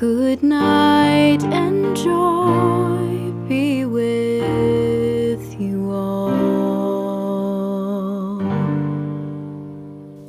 Good night and joy be with you all.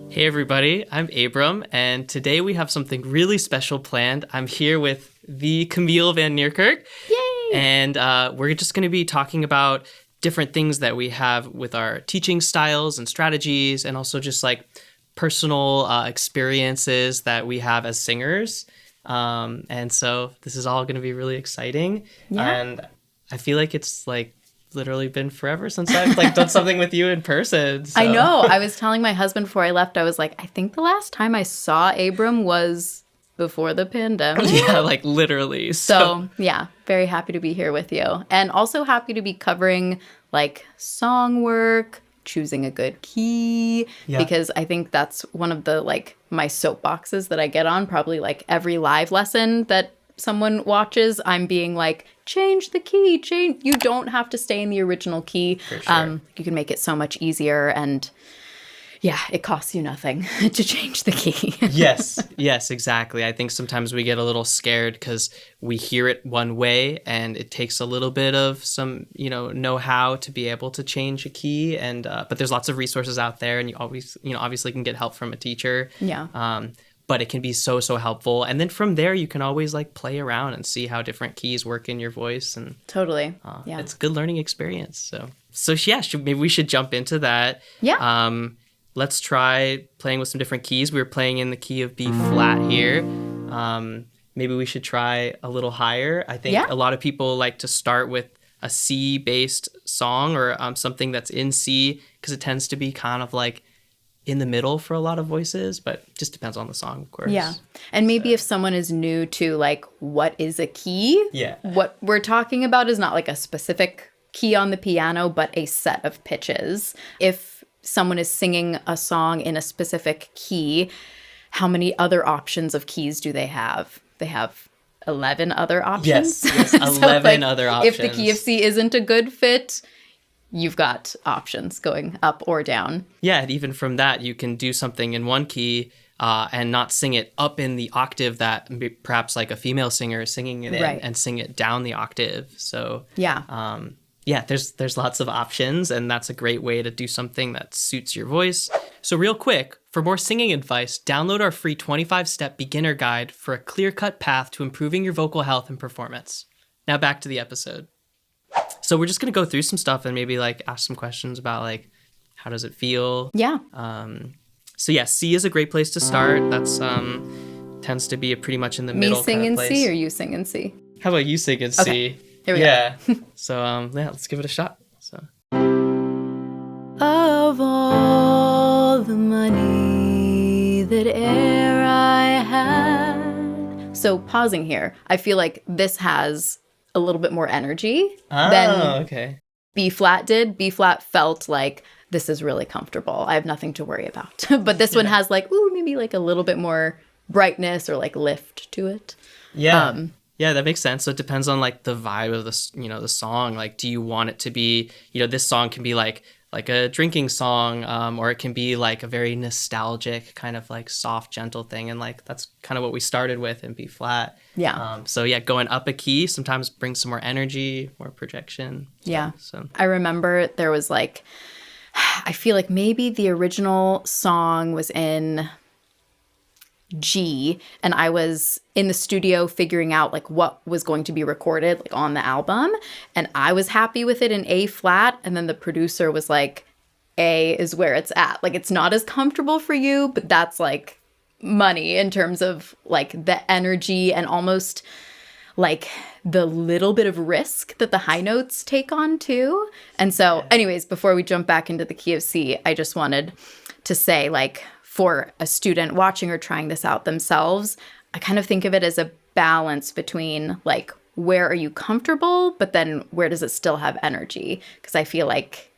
Hey everybody, I'm Abram, and today we have something really special planned. I'm here with the Camille van Neerkerk. Yay! And we're just going to be talking about different things that we have with our teaching styles and strategies, and also just like personal experiences that we have as singers. And so this is all going to be really exciting. Yeah. And I feel like it's like literally been forever since I've like done something with you in person. So. I know. I was telling my husband before I left, I was like, I think the last time I saw Abram was before the pandemic. Yeah, like literally. So yeah, very happy to be here with you. And also happy to be covering like song work, choosing a good key, because I think that's one of the like my soapboxes that I get on probably like every live lesson that someone watches. I'm being like, change the key, change. You don't have to stay in the original key. For sure. You can make it so much easier, and yeah, it costs you nothing to change the key. Yes, exactly. I think sometimes we get a little scared because we hear it one way and it takes a little bit of some, know-how to be able to change a key. And but there's lots of resources out there, and you always, obviously can get help from a teacher. Yeah. But it can be so helpful. And then from there, you can always like play around and see how different keys work in your voice. And Totally. Yeah. it's a good learning experience. So yeah, maybe we should jump into that. Yeah. Let's try playing with some different keys. We were playing in the key of B flat here. Maybe we should try a little higher. I think a lot of people like to start with a C-based song or something that's in C, because it tends to be kind of like in the middle for a lot of voices, but just depends on the song, of course. Yeah. And maybe if someone is new to like what is a key, what we're talking about is not like a specific key on the piano, but a set of pitches. If someone is singing a song in a specific key, how many other options of keys do they have? They have 11 other options. Yes, 11 other options. If the key of C isn't a good fit, you've got options going up or down. Yeah, and even from that, you can do something in one key and not sing it up in the octave that perhaps like a female singer is singing it in, and sing it down the octave. So there's lots of options, and that's a great way to do something that suits your voice. So real quick, for more singing advice, download our free 25-step beginner guide for a clear-cut path to improving your vocal health and performance. Now back to the episode. So we're just going to go through some stuff and maybe like ask some questions about like, how does it feel? Yeah. So yeah, C is a great place to start. That's tends to be pretty much in the middle. Me sing kind in of place. C or you sing in C? How about you sing in C? Okay. Here we go. So let's give it a shot. So. Of all the money that e'er I had. So pausing here, I feel like this has a little bit more energy than B flat did. B flat felt like this is really comfortable. I have nothing to worry about. But this one has like, maybe like a little bit more brightness or like lift to it. Yeah. Yeah, that makes sense. So it depends on like the vibe of the song. Like, do you want it to be, this song can be like a drinking song, or it can be like a very nostalgic kind of like soft, gentle thing. And like, that's kind of what we started with in B flat. Yeah. So yeah, going up a key sometimes brings some more energy, more projection. So I remember there was like, I feel like maybe the original song was in G, and I was in the studio figuring out like what was going to be recorded like on the album, and I was happy with it in A flat, and then the producer was like, A is where it's at. Like, it's not as comfortable for you, but that's like money in terms of like the energy and almost like the little bit of risk that the high notes take on too. And so anyways, before we jump back into the key of C, I just wanted to say, like, for a student watching or trying this out themselves, I kind of think of it as a balance between like, where are you comfortable, but then where does it still have energy? Because I feel like,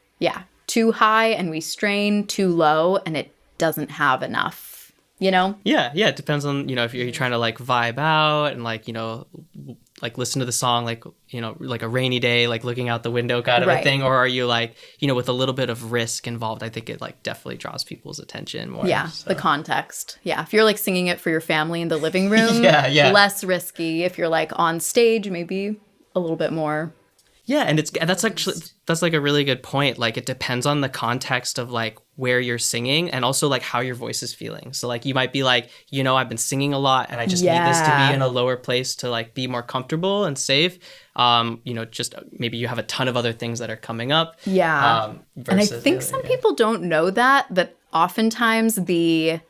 too high and we strain, too low and it doesn't have enough, you know? Yeah, it depends on, if you're trying to like vibe out and like, like listen to the song like, like a rainy day, like looking out the window kind of a thing, or are you like, with a little bit of risk involved? I think it like definitely draws people's attention more. Yeah, so. The context. Yeah, if you're like singing it for your family in the living room, less risky. If you're like on stage, maybe a little bit more. Yeah, and that's like a really good point. Like it depends on the context of like where you're singing and also like how your voice is feeling. So like you might be like, I've been singing a lot and I just need this to be in a lower place to like be more comfortable and safe. Just maybe you have a ton of other things that are coming up. Yeah. And I think some people don't know that oftentimes the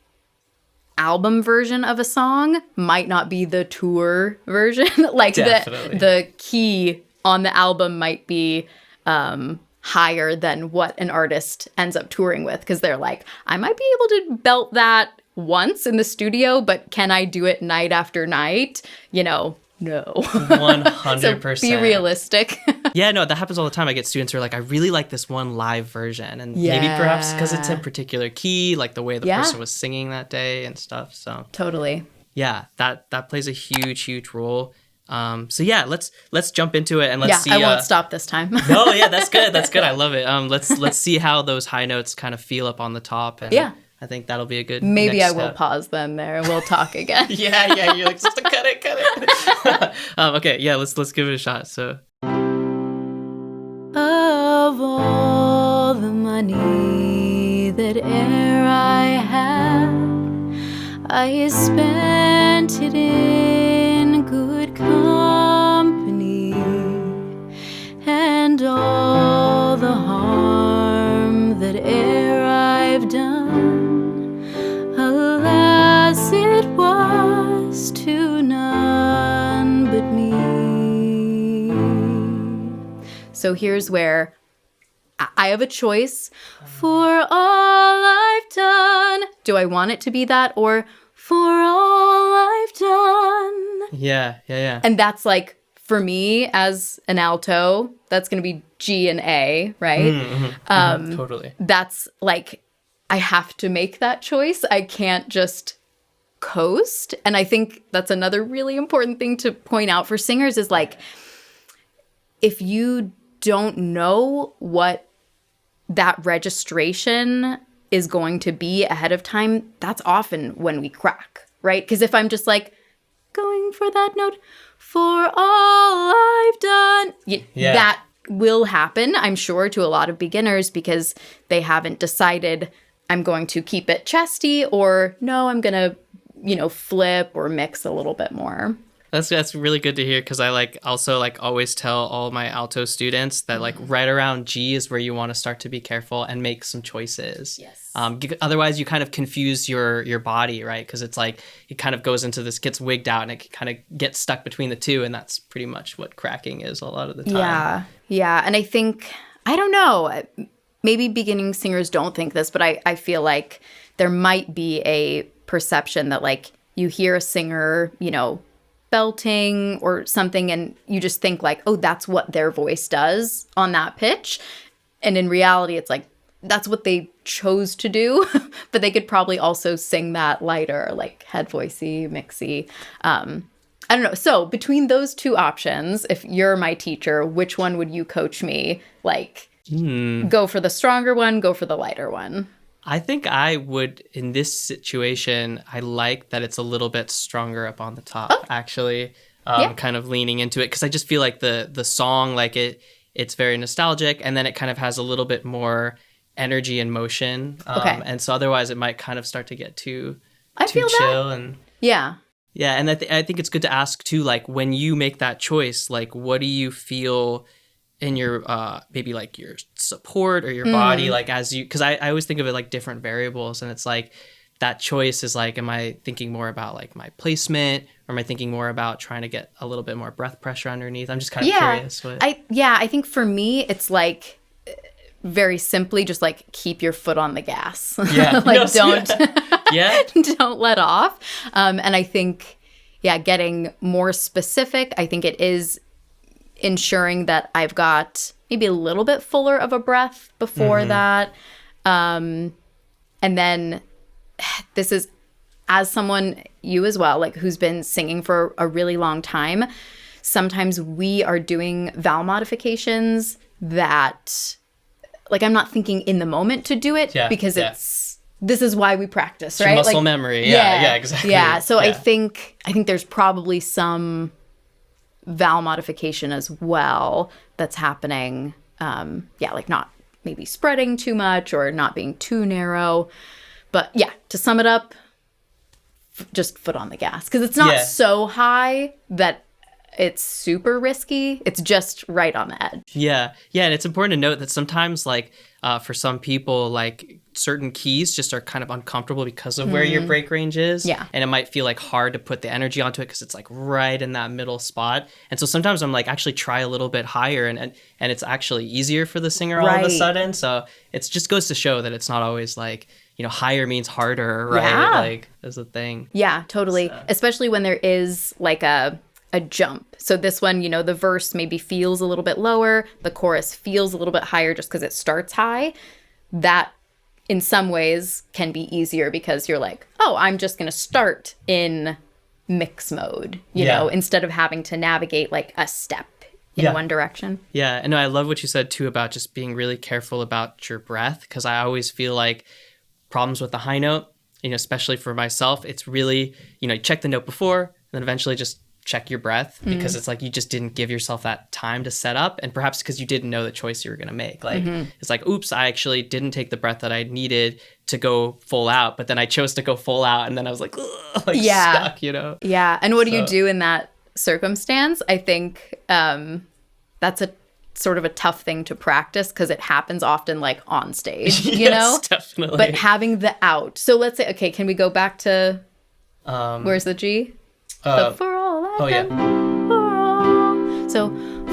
album version of a song might not be the tour version. Like the key on the album might be higher than what an artist ends up touring with, because they're like, I might be able to belt that once in the studio, but can I do it night after night? No. 100%. So be realistic. Yeah, no, that happens all the time. I get students who are like, I really like this one live version. And maybe perhaps because it's in particular key, like the way the person was singing that day and stuff. So totally. Yeah, that plays a huge role. So yeah, let's jump into it and let's see. I won't stop this time. No, yeah, that's good. I love it. Let's see how those high notes kind of feel up on the top. And I think that'll be a good. Maybe I will pause then there and we'll talk again. yeah. You're like, just cut it. Okay, yeah, let's give it a shot. So. Of all the money that e'er I had, I spent it in good company, and all the harm that e'er I've done, alas, it was to none but me. So here's where I have a choice. For all I've done. Do I want it to be that, or for all I've done? Yeah. And that's like, for me as an alto, that's going to be G and A, right? Totally. That's like, I have to make that choice. I can't just coast. And I think that's another really important thing to point out for singers is like, if you don't know what that registration is going to be ahead of time, that's often when we crack, right? Because if I'm just like going for that note, for all I've done, that will happen, I'm sure, to a lot of beginners because they haven't decided I'm going to keep it chesty or no, I'm going to, flip or mix a little bit more. That's really good to hear because I also always tell all my alto students that right around G is where you want to start to be careful and make some choices. Yes. Otherwise you kind of confuse your body, right? Because it's like it kind of goes into this, gets wigged out and it kind of gets stuck between the two, and that's pretty much what cracking is a lot of the time. Yeah. And I think, I don't know, maybe beginning singers don't think this, but I feel like there might be a perception that you hear a singer, belting or something and you just think oh, that's what their voice does on that pitch. And in reality, it's that's what they chose to do, but they could probably also sing that lighter, head voicey, mixy. I don't know. So between those two options, if you're my teacher, which one would you coach me? Go for the stronger one, go for the lighter one. I think I would, in this situation, I like that it's a little bit stronger up on the top, actually, kind of leaning into it. Because I just feel like the song, it's very nostalgic, and then it kind of has a little bit more energy and motion. And so otherwise it might kind of start to get too chill. And yeah, and I think it's good to ask, too, when you make that choice, what do you feel in your maybe your support or your body as you, because I always think of it different variables, and it's that choice is am I thinking more about my placement, or am I thinking more about trying to get a little bit more breath pressure underneath? I'm just kind of curious. I think for me it's very simply just keep your foot on the gas. Don't let off. And I think getting more specific, I think it is ensuring that I've got maybe a little bit fuller of a breath before that. And then this is as someone, you as well, like who's been singing for a really long time, sometimes we are doing vowel modifications that, like, I'm not thinking in the moment to do it because this is why we practice, right? Muscle memory. Yeah, exactly. Yeah. So I think there's probably some vowel modification as well that's happening. Like not maybe spreading too much or not being too narrow. But yeah, to sum it up, just foot on the gas. Because it's not so high that it's super risky. It's just right on the edge. Yeah. And it's important to note that sometimes, like, for some people, like, certain keys just are kind of uncomfortable because of where your break range is. Yeah. And it might feel, like, hard to put the energy onto it because it's, like, right in that middle spot. And so sometimes I'm like, actually try a little bit higher, and it's actually easier for the singer all of a sudden. So it just goes to show that it's not always, like, higher means harder, right? Yeah. Like, there's a thing. Yeah, totally. So. Especially when there is, like, a jump. So this one, the verse maybe feels a little bit lower. The chorus feels a little bit higher just because it starts high. That, in some ways, can be easier because you're like, oh, I'm just going to start in mix mode, you know, instead of having to navigate, like, a step in one direction. Yeah, and I love what you said, too, about just being really careful about your breath, because I always feel like problems with the high note, especially for myself, it's really, you check the note before, and then eventually just check your breath, because it's like you just didn't give yourself that time to set up, and perhaps because you didn't know the choice you were going to make. Like, it's like, oops, I actually didn't take the breath that I needed to go full out, but then I chose to go full out, and then I was like, stuck, Yeah, and what do you do in that circumstance? I think that's a sort of a tough thing to practice because it happens often, like, on stage, Yes, definitely. But having the out. So let's say, okay, can we go back to where's the G? The for all I've done, for all. So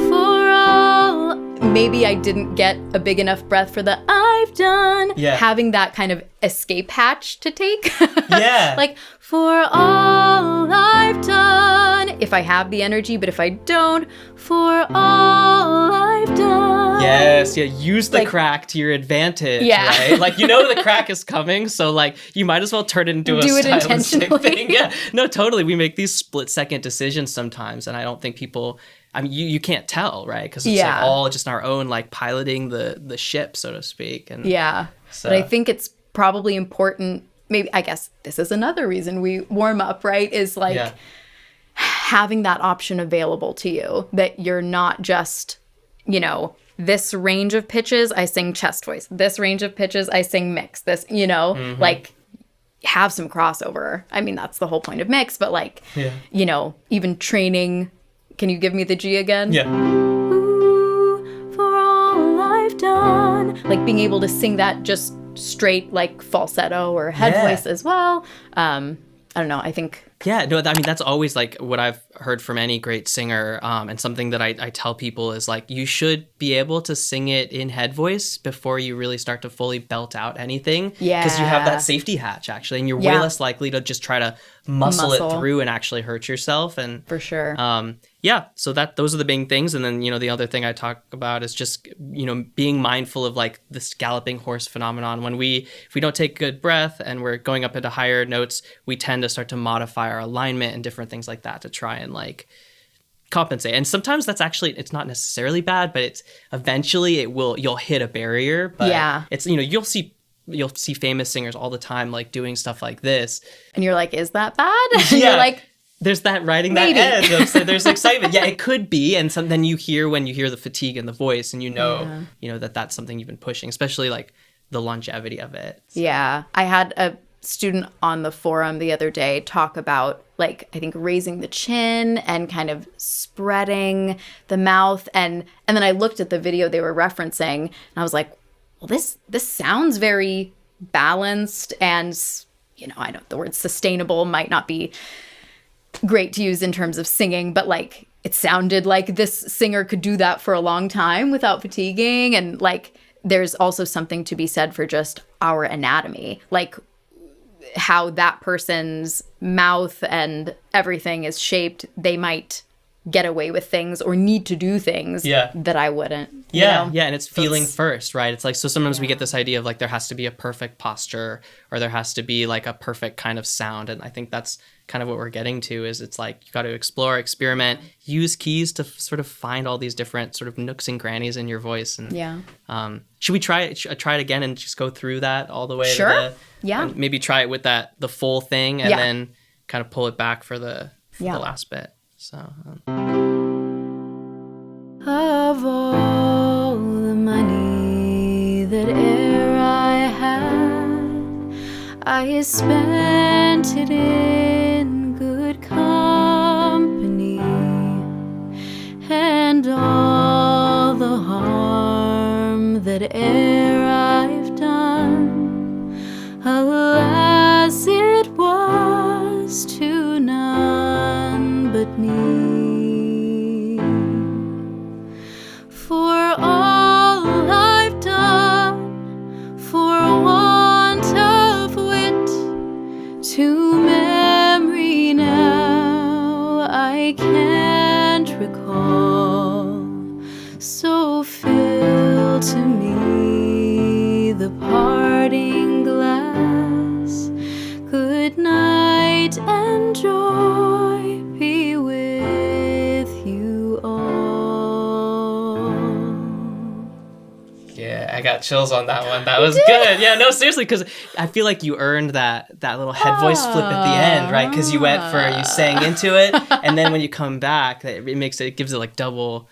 for all, maybe I didn't get a big enough breath for the I've done. Yeah. Having that kind of escape hatch to take. Yeah. Like, for all I've done. If I have the energy, but if I don't, for all I've done. Yes, use the crack to your advantage, right? Like, the crack is coming, so, like, you might as well turn it into a stylistic thing. Yeah, no, totally. We make these split-second decisions sometimes, and I don't think people, I mean, you can't tell, right? Because it's like all just our own, like, piloting the ship, so to speak. And but I think it's probably important, maybe, I guess this is another reason we warm up, right? Is, like, having that option available to you, that you're not just, this range of pitches, I sing chest voice. This range of pitches, I sing mix. This, like, have some crossover. I mean, that's the whole point of mix, but, like, even training. Can you give me the G again? Yeah. Ooh, for all I've done. Like, being able to sing that just straight, like, falsetto or head voice as well. I don't know. I think... Yeah, no, I mean, that's always, like, what I've heard from any great singer, and something that I tell people is, like, you should be able to sing it in head voice before you really start to fully belt out anything. Yeah. Because you have that safety hatch, actually, and you're way less likely to just try to muscle it through and actually hurt yourself. And for sure. So those are the main things. And then, the other thing I talk about is just, being mindful of, like, this galloping horse phenomenon. If we don't take good breath and we're going up into higher notes, we tend to start to modify our alignment and different things like that to try and, like, compensate. And sometimes that's actually, it's not necessarily bad, but it's eventually you'll hit a barrier. But it's, you'll see famous singers all the time, like, doing stuff like this. And you're like, is that bad? And you're like, there's that riding that edge. So there's excitement. Yeah, it could be. And then you hear the fatigue in the voice, and that's something you've been pushing, especially, like, the longevity of it. So. Yeah. I had a student on the forum the other day talk about, like, I think raising the chin and kind of spreading the mouth. And then I looked at the video they were referencing, and I was like, well, this sounds very balanced, and, I know the word sustainable might not be great to use in terms of singing, but, like, it sounded like this singer could do that for a long time without fatiguing. And, like, there's also something to be said for just our anatomy, like, how that person's mouth and everything is shaped. They might get away with things or need to do things that I wouldn't. Yeah, and it's feeling first, right? It's like, so sometimes we get this idea of like there has to be a perfect posture or there has to be like a perfect kind of sound. And I think that's kind of what we're getting to, is it's like you got to explore, experiment, use keys to sort of find all these different sort of nooks and crannies in your voice. And should we try it again and just go through that all the way? Sure. And maybe try it with the full thing and then kind of pull it back for the last bit. So, of all the money that e'er I had, I spent it in good company, and all the harm that e'er I've done, alas, it was to none but me. For all I've done, for want of wit, to memory now I can't recall. So fill to me the parting glass. Good night and joy be with you all. Yeah, I got chills on that one. That was good. Yeah, no, seriously, because I feel like you earned that little head voice flip at the end, right? Because you sang into it, and then when you come back, it gives it like double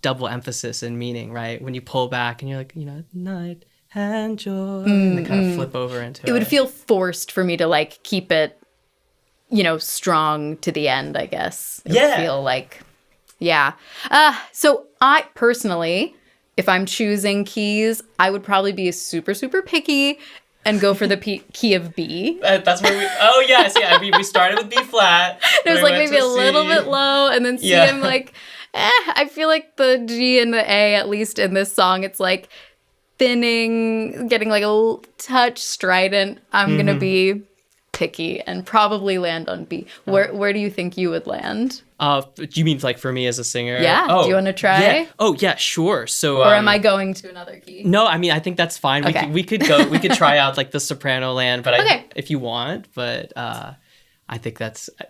emphasis and meaning, right? When you pull back and you're like, night and joy, and then kind of flip over into it. It would feel forced for me to like keep it, strong to the end, I guess. It would feel like, so I personally, if I'm choosing keys, I would probably be super, super picky and go for the key of B. That's where we started with B flat. It was like maybe a little bit low, and then C, I'm like, I feel like the G and the A, at least in this song, it's like thinning, getting like a touch strident. I'm going to be picky and probably land on B. Where do you think you would land? Do you mean like for me as a singer? Yeah. Do you want to try? Yeah. Oh yeah, sure. So or am I going to another key? No, I mean I think that's fine. Okay. We could try out like the soprano land, but if you want, but I think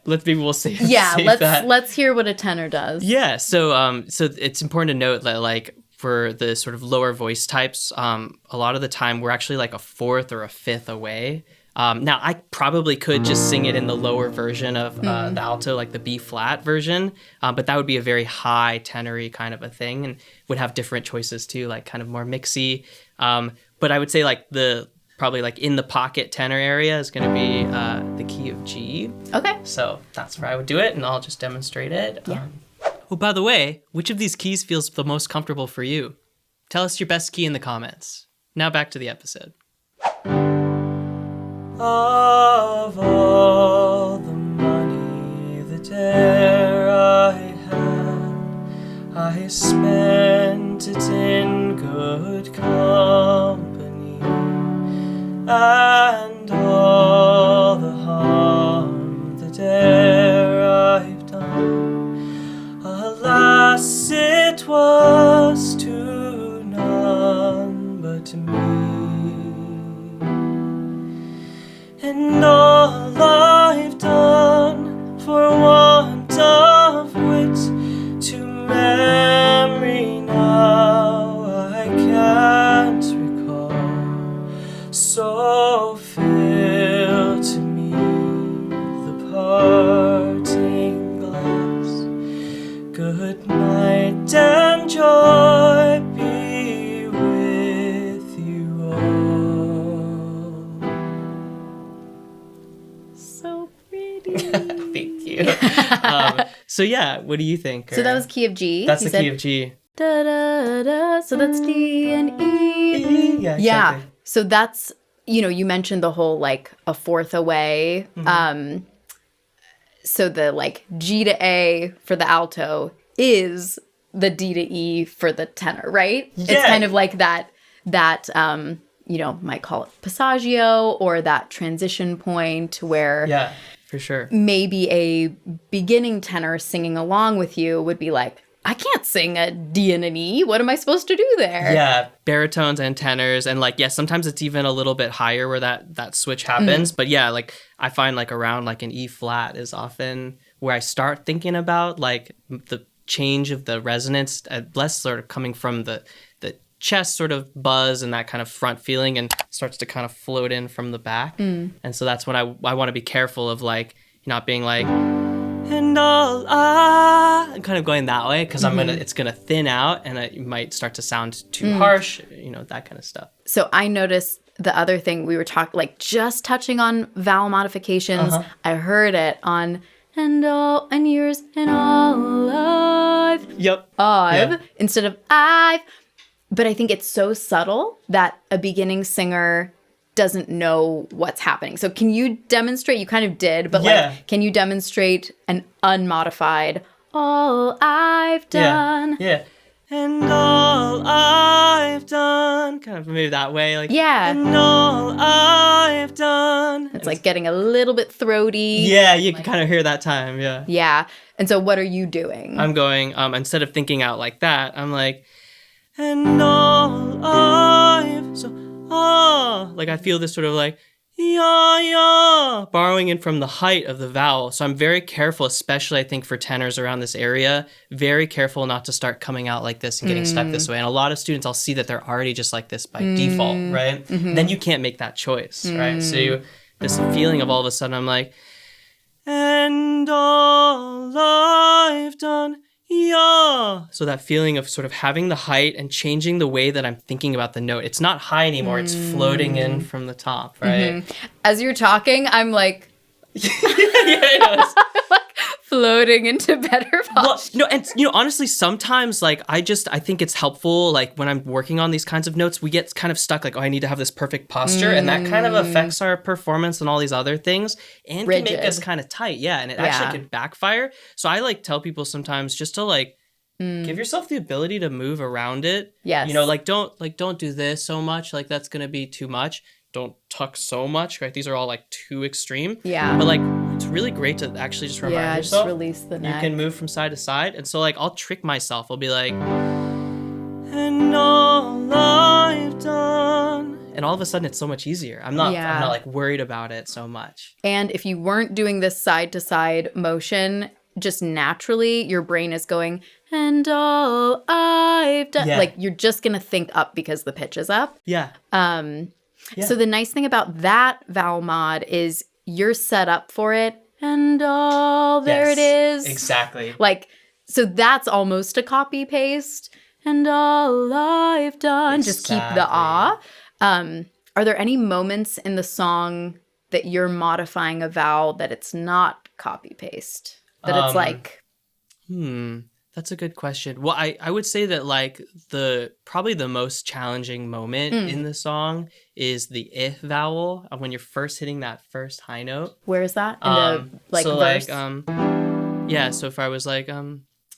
maybe we'll see. Yeah, let's hear what a tenor does. Yeah. So it's important to note that like for the sort of lower voice types, a lot of the time we're actually like a fourth or a fifth away. Now, I probably could just sing it in the lower version of the alto, like the B flat version, but that would be a very high tenory kind of a thing and would have different choices too, like kind of more mixy. But I would say like probably like in the pocket tenor area is going to be the key of G. Okay. So that's where I would do it, and I'll just demonstrate it. Yeah. Oh, by the way, which of these keys feels the most comfortable for you? Tell us your best key in the comments. Now back to the episode. Of all the money that e'er I had, I spent it in good company, and all the harm that e'er I've done, alas, it was to none but to me. And all I've done for want of wit, to memory now I can't recall. So fill to me the parting glass. Good night and joy be with you all. So pretty. Thank you. So yeah, what do you think? So that was key of G. That's the key of G. Da, da, da. So that's D and E. Yeah, exactly. Yeah. So that's, you mentioned the whole like a fourth away. Mm-hmm. So the like G to A for the alto is the D to E for the tenor, right? Yeah. It's kind of like that might call it passaggio, or that transition point where For sure. Maybe a beginning tenor singing along with you would be like, I can't sing a D and an E. What am I supposed to do there? Yeah, baritones and tenors. And like, yeah, sometimes it's even a little bit higher where that switch happens. But yeah, like I find like around like an E flat is often where I start thinking about like the change of the resonance, less sort of coming from the chest sort of buzz and that kind of front feeling, and starts to kind of float in from the back. And so that's when I want to be careful of like not being like, and all and kind of going that way, because it's gonna thin out and it might start to sound too harsh, that kind of stuff. So I noticed the other thing we were talking, like just touching on vowel modifications. I heard it on and all and yours and all I've. Yep. Instead of I've. But I think it's so subtle that a beginning singer doesn't know what's happening. So can you demonstrate? You kind of did, but like, can you demonstrate an unmodified all I've done? Yeah. And all I've done. Kind of maybe that way. Like, and all I've done. It's like getting a little bit throaty. Yeah, you can kind of hear that time. Yeah. Yeah. And so what are you doing? I'm going, instead of thinking out like that, I'm like, and all I've, so, like I feel this sort of like, borrowing in from the height of the vowel. So I'm very careful, especially I think for tenors around this area, very careful not to start coming out like this and getting stuck this way. And a lot of students, I'll see that they're already just like this by default, right? Then you can't make that choice, right? So this feeling of all of a sudden I'm like, and all I've done, so that feeling of sort of having the height and changing the way that I'm thinking about the note. It's not high anymore. It's floating in from the top, right? As you're talking, I'm like, floating into better posture. Well, and honestly, sometimes like I think it's helpful. Like when I'm working on these kinds of notes, we get kind of stuck. Like, oh, I need to have this perfect posture, and that kind of affects our performance and all these other things, and can make us kind of tight. Yeah, and it actually can backfire. So I like tell people sometimes just to like give yourself the ability to move around it. Yes. Don't do this so much. Like that's gonna be too much. Don't tuck so much, right? These are all like too extreme. Yeah. But like it's really great to actually just remind yourself. Just release the neck. You can move from side to side. And so like I'll trick myself. I'll be like, and all I've done. And all of a sudden it's so much easier. I'm not like worried about it so much. And if you weren't doing this side to side motion, just naturally your brain is going, and all I've done. Like you're just gonna think up because the pitch is up. Yeah. So the nice thing about that vowel mod is you're set up for it, and there it is. Exactly. Like, so that's almost a copy paste. And all I've done. Exactly. Just keep the ah. Are there any moments in the song that you're modifying a vowel that it's not copy paste? That it's like... That's a good question. Well, I would say that like probably the most challenging moment in the song is the if vowel when you're first hitting that first high note. Where is that? In the verse? So if I was like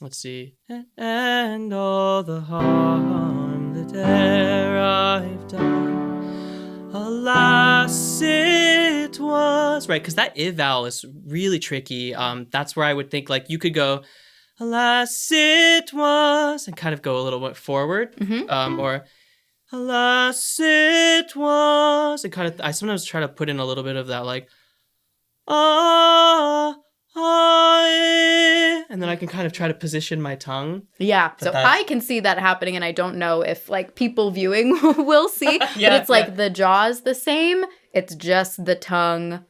let's see, and all the harm that e'er I've done, alas it was, right? Because that if vowel is really tricky. That's where I would think like you could go, alas it was, and kind of go a little bit forward, or alas it was, and kind of I sometimes try to put in a little bit of that like and then I can kind of try to position my tongue. Yeah, so I can see that happening, and I don't know if like people viewing will see, but it's like the jaw is the same. It's just the tongue.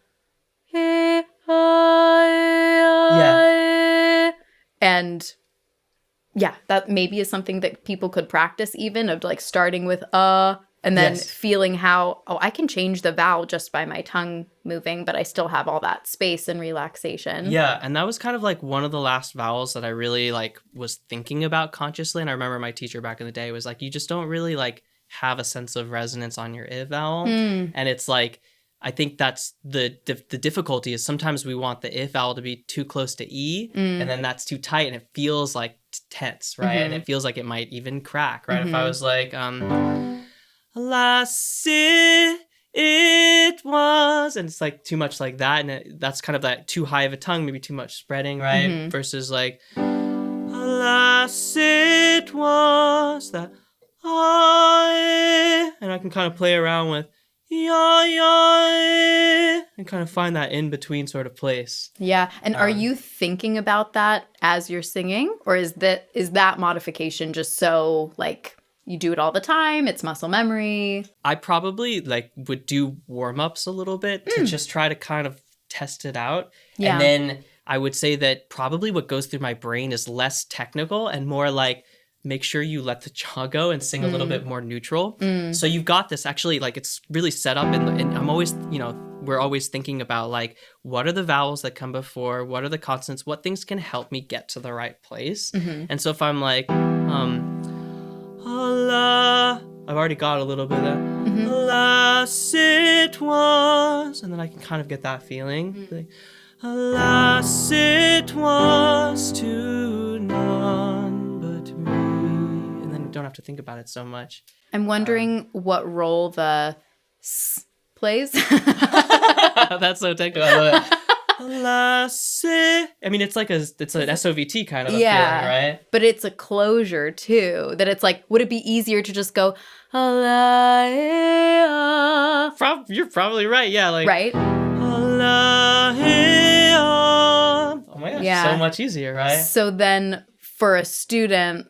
And that maybe is something that people could practice even, of like starting with and then feeling how, I can change the vowel just by my tongue moving, but I still have all that space and relaxation. Yeah, and that was kind of like one of the last vowels that I really like was thinking about consciously. And I remember my teacher back in the day was like, you just don't really like have a sense of resonance on your I vowel. And it's like, I think that's the difficulty is sometimes we want the if vowel to be too close to E, and then that's too tight and it feels like tense, right? And it feels like it might even crack, right? If I was like, alas, it was, and it's like too much like that, and that's kind of that too high of a tongue, maybe too much spreading, right? Versus like, alas, it was that and I can kind of play around with and kind of find that in between sort of place. Yeah. And are you thinking about that as you're singing, or is that modification just so like you do it all the time? It's muscle memory. I probably like would do warm-ups a little bit to just try to kind of test it out. Yeah. And then I would say that probably what goes through my brain is less technical and more like, make sure you let the jaw go and sing a little bit more neutral. So you've got this actually, like it's really set up and I'm always, we're always thinking about like, what are the vowels that come before? What are the consonants? What things can help me get to the right place? And so if I'm like, Allah, I've already got a little bit of that. Alas, it was. And then I can kind of get that feeling. Like, alas, it was to none but me. And then you don't have to think about it so much. I'm wondering what role the s plays. That's so technical. I love it. Alas, I mean, it's an SOVT kind of a feeling, right? But it's a closure too. That it's like, would it be easier to just go, Allah? You're probably right. Yeah, like right. Allah. Oh my gosh, so much easier, right? So then, for a student,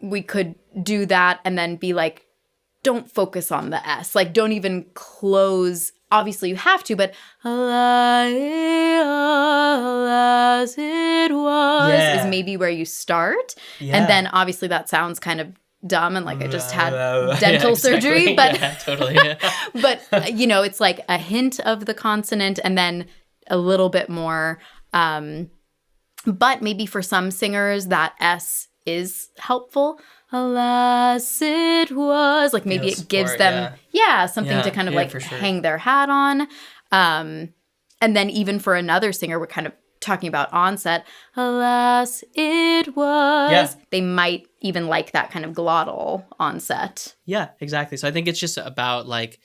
we could do that and then be like, don't focus on the S. Like, don't even close. Obviously, you have to, but as it was is maybe where you start. Yeah. And then, obviously, that sounds kind of dumb and like I just had dental surgery. But, totally. But, it's like a hint of the consonant and then a little bit more. But maybe for some singers, that S is helpful. Alas, it was. Like maybe it gives them, something to kind of hang their hat on. And then even for another singer, we're kind of talking about onset. Alas, it was. Yeah. They might even like that kind of glottal onset. Yeah, exactly. So I think it's just about like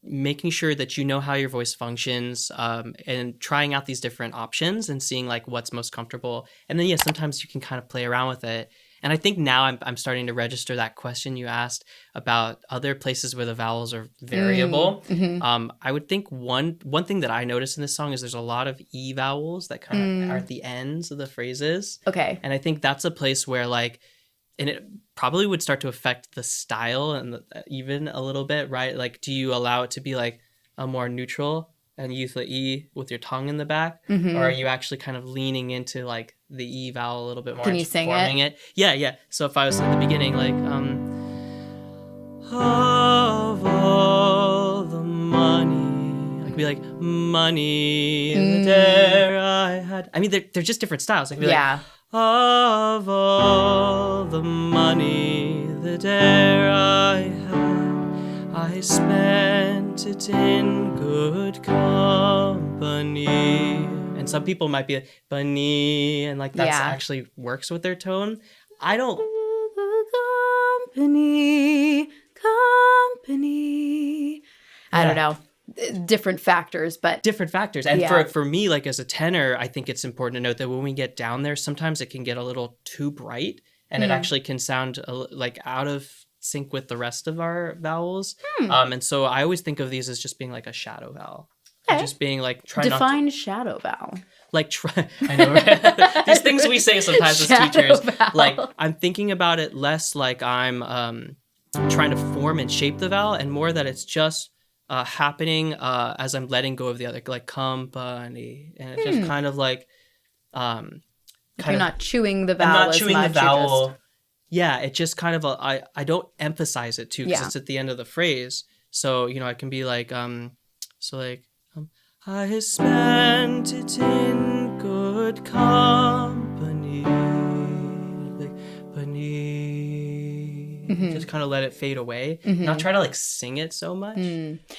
making sure that you know how your voice functions and trying out these different options and seeing like what's most comfortable. And then, sometimes you can kind of play around with it. And I think now I'm starting to register that question you asked about other places where the vowels are variable. I would think one thing that I noticed in this song is there's a lot of E vowels that kind of are at the ends of the phrases. Okay. And I think that's a place where like, and it probably would start to affect the style and even a little bit, right? Like, do you allow it to be like a more neutral and use the E with your tongue in the back? Or are you actually kind of leaning into like the E vowel a little bit more? Can you sing it? Yeah. So if I was at the beginning, like, of all the money, I could be like, money the dare I had. I mean, they're just different styles. I could be like, of all the money the dare I had, I spent it in good company. And some people might be like, bunny, and like that's actually works with their tone. I don't. Company. I don't know. Different factors. And for me, like as a tenor, I think it's important to note that when we get down there, sometimes it can get a little too bright and it actually can sound like out of sync with the rest of our vowels. And so I always think of these as just being like a shadow vowel. Okay. Just being like, define shadow vowel. Like, I know, right? These things we say sometimes as teachers. Vowel. Like, I'm thinking about it less like I'm trying to form and shape the vowel and more that it's just happening as I'm letting go of the other, like company. And it's just kind of like... you're not chewing the vowel I'm not chewing the vowel. Yeah, it just kind of... I don't emphasize it, too, because it's at the end of the phrase. So, I can be like... I spent it in good company. Like, just kind of let it fade away. Not try to like sing it so much.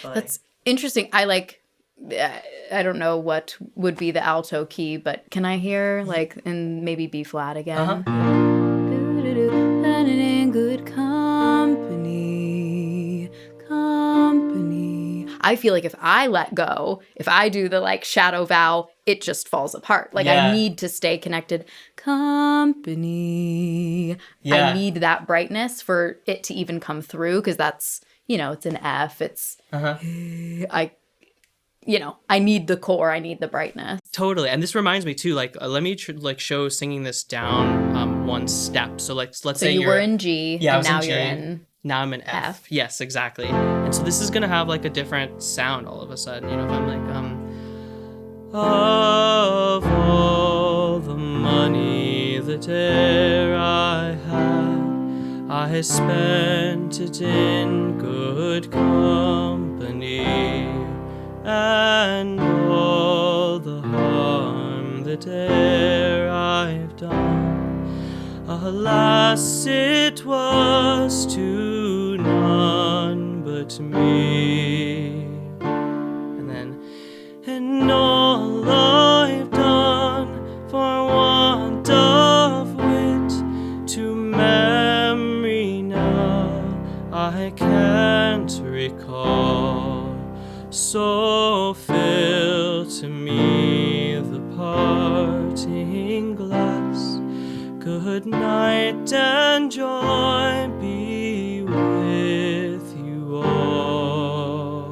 That's interesting. I don't know what would be the alto key, but can I hear like in maybe B flat again? And in good company. I feel like if I let go, if I do the like shadow vowel, it just falls apart. Like I need to stay connected. Company. I need that brightness for it to even come through, because that's, it's an F. It's, I need the core. I need the brightness. Totally. And this reminds me too, like, let me show singing this down one step. So let's say you were in G, and now you're in... Now I'm in F. Yes, exactly. And so this is going to have like a different sound all of a sudden. If I'm like, of all the money that e'er I had, I spent it in good company, and all the harm that e'er I've done, alas, it was to none but me. And then, and all I've done for want of wit to memory now I can't recall. So fill to me the parting glass. Good night and joy be with you all.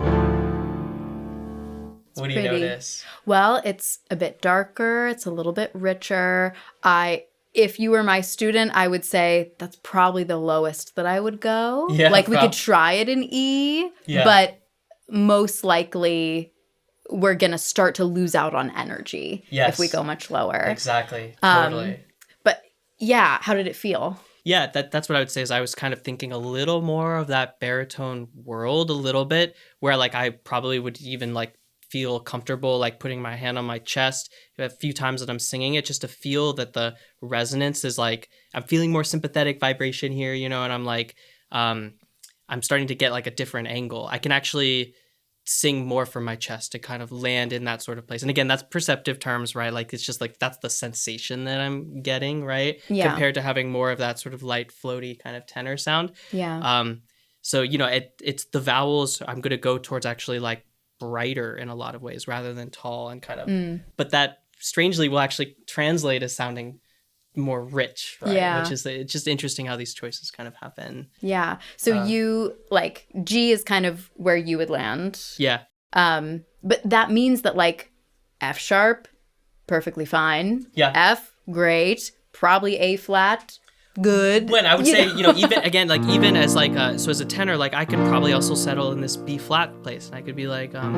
What do you notice? Well, it's a bit darker. It's a little bit richer. If you were my student, I would say that's probably the lowest that I would go. Yeah, like we could try it in E, but most likely we're going to start to lose out on energy if we go much lower. Exactly. Totally. Yeah, how did it feel? Yeah, that's what I would say is I was kind of thinking a little more of that baritone world a little bit, where like I probably would even like feel comfortable like putting my hand on my chest a few times that I'm singing it, just to feel that the resonance is like, I'm feeling more sympathetic vibration here, and I'm like, I'm starting to get like a different angle. I can actually sing more from my chest to kind of land in that sort of place. And again, that's perceptive terms, right? Like it's just like that's the sensation that I'm getting, right? Yeah. Compared to having more of that sort of light, floaty kind of tenor sound. Yeah. So it's the vowels. I'm going to go towards actually like brighter in a lot of ways rather than tall and kind of. But that strangely will actually translate as sounding more rich, right? Yeah. Which is, it's just interesting how these choices kind of happen. Yeah. So you like G is kind of where you would land. Yeah. But that means that like F sharp, perfectly fine. Yeah. F, great. Probably A flat, good. When I would say, even again, like even as like so as a tenor, like I could probably also settle in this B flat place, and I could be like of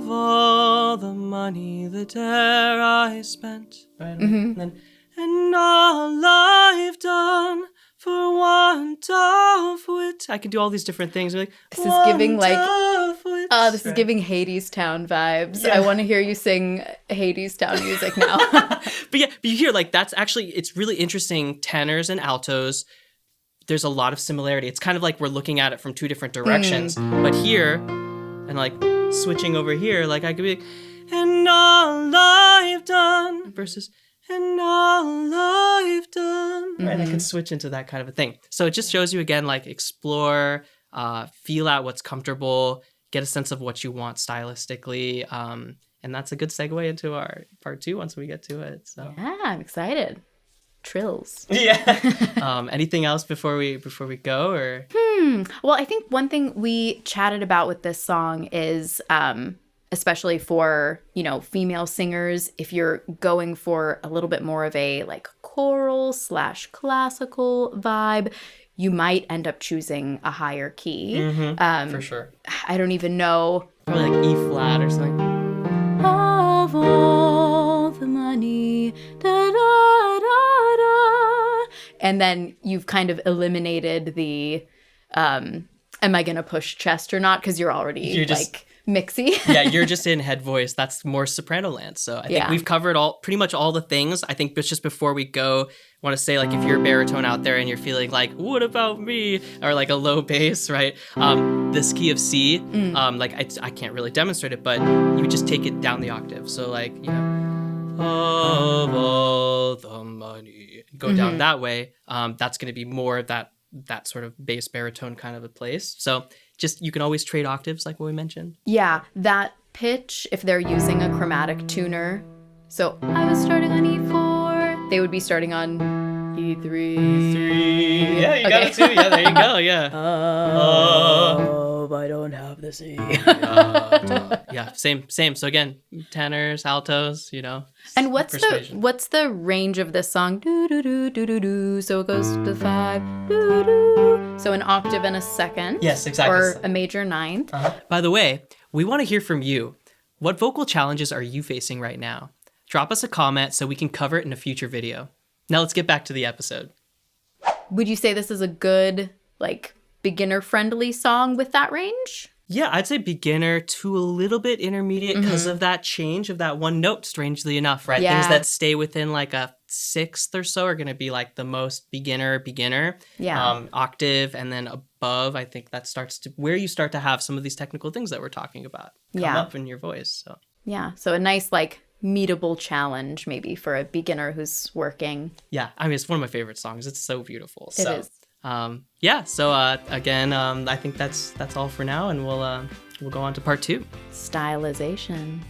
all the money that e'er I spent, right? And all I've done for want of wit. I can do all these different things. Like, this is giving like, this is giving Hadestown vibes. Yeah. I want to hear you sing Hadestown music now. But you hear like that's actually, it's really interesting. Tenors and altos, there's a lot of similarity. It's kind of like we're looking at it from two different directions. But here, and like switching over here, like I could be like, and all I've done versus and all I've done. Right, I can switch into that kind of a thing. So it just shows you again, like explore, feel out what's comfortable, get a sense of what you want stylistically, and that's a good segue into our part 2 once we get to it. So yeah, I'm excited. Trills. Yeah. Anything else before we go, or? Well, I think one thing we chatted about with this song is, especially for, female singers, if you're going for a little bit more of a like choral / classical vibe, you might end up choosing a higher key. For sure. I don't even know. Probably like E flat or something. Of all the money, da da da da. And then you've kind of eliminated the, am I going to push chest or not? Because you're already like mixy. Yeah, you're just in head voice. That's more soprano land. So I think we've covered pretty much all the things. I think just before we go, I want to say like if you're a baritone out there and you're feeling like, what about me? Or like a low bass, right? This key of C, like I can't really demonstrate it, but you just take it down the octave. So like, of all the money, go down that way. That's going to be more of that sort of bass baritone kind of a place. So just, you can always trade octaves like what we mentioned. Yeah, that pitch, if they're using a chromatic tuner, so I was starting on E4, they would be starting on E3. E3. Yeah, you got it too. Yeah, there you go. Yeah. I don't have the C. Yeah, same. So again, tenors, altos, you know. And what's the range of this song? Do do do do do do. So it goes to 5. Do do. So an octave and a second. Yes, exactly. Or a major ninth. By the way, we want to hear from you. What vocal challenges are you facing right now? Drop us a comment so we can cover it in a future video. Now let's get back to the episode. Would you say this is a good, like, beginner-friendly song with that range? Yeah, I'd say beginner to a little bit intermediate because of that change of that one note, strangely enough, right? Yeah. Things that stay within like a sixth or so are going to be like the most beginner. Yeah. Octave and then above, I think that starts to where you start to have some of these technical things that we're talking about come up in your voice. So yeah, so a nice like meetable challenge maybe for a beginner who's working. Yeah, I mean, it's one of my favorite songs. It's so beautiful. It is. Yeah, so again, I think that's all for now, and we'll go on to part 2. Stylization.